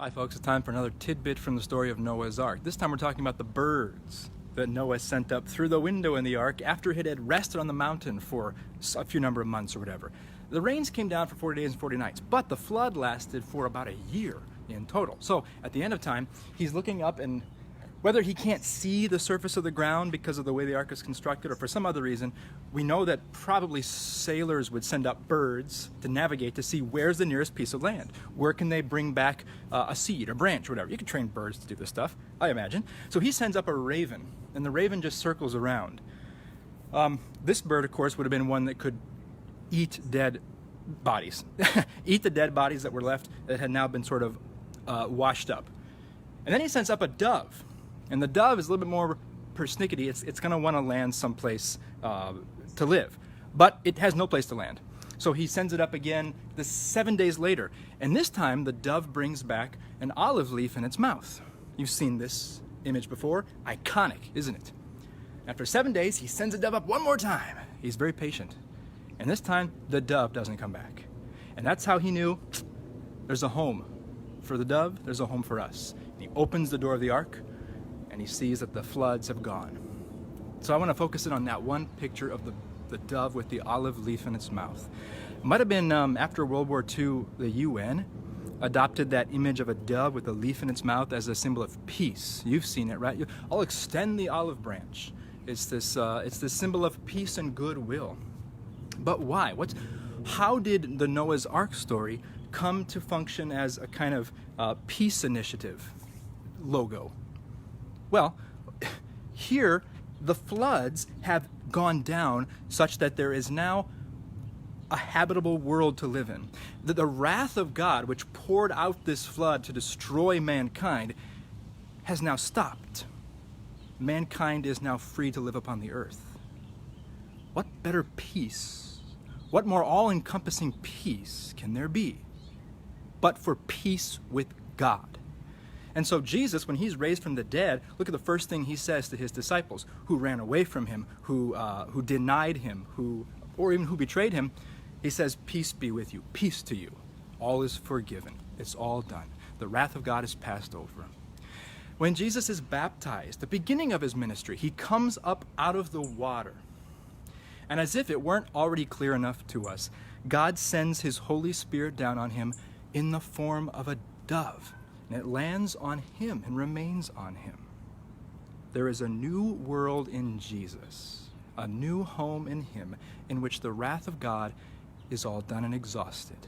Hi folks, it's time for another tidbit from the story of Noah's Ark. This time we're talking about the birds that Noah sent up through the window in the ark after it had rested on the mountain for a few number of months or whatever. The rains came down for 40 days and 40 nights, but the flood lasted for about a year in total. So at the end of time, he's looking up, and whether he can't see the surface of the ground because of the way the ark is constructed or for some other reason, we know that probably sailors would send up birds to navigate to see where's the nearest piece of land. Where can they bring back a seed, a branch, whatever. You can train birds to do this stuff, I imagine. So he sends up a raven, and the raven just circles around. This bird, of course, would have been one that could eat dead bodies. Eat the dead bodies that were left that had now been sort of washed up. And then he sends up a dove. And the dove is a little bit more persnickety. It's going to want to land someplace to live. But it has no place to land. So he sends it up again 7 days later. And this time the dove brings back an olive leaf in its mouth. You've seen this image before. Iconic, isn't it? After 7 days, he sends the dove up one more time. He's very patient. And this time, the dove doesn't come back. And that's how he knew there's a home for the dove, there's a home for us. He opens the door of the ark, and he sees that the floods have gone. So I want to focus in on that one picture of the dove with the olive leaf in its mouth. It might have been after World War II, the UN adopted that image of a dove with a leaf in its mouth as a symbol of peace. You've seen it, right? I'll extend the olive branch. It's this symbol of peace and goodwill. But why? How did the Noah's Ark story come to function as a kind of peace initiative logo? Well, here the floods have gone down such that there is now a habitable world to live in. The wrath of God, which poured out this flood to destroy mankind, has now stopped. Mankind is now free to live upon the earth. What better peace, what more all-encompassing peace can there be but for peace with God? And so Jesus, when he's raised from the dead, look at the first thing he says to his disciples, who ran away from him, who denied him, or even who betrayed him. He says, "Peace be with you, peace to you. All is forgiven. It's all done. The wrath of God is passed over." When Jesus is baptized, the beginning of his ministry, he comes up out of the water. And as if it weren't already clear enough to us, God sends his Holy Spirit down on him in the form of a dove. And it lands on him and remains on him. There is a new world in Jesus, a new home in him, in which the wrath of God is all done and exhausted.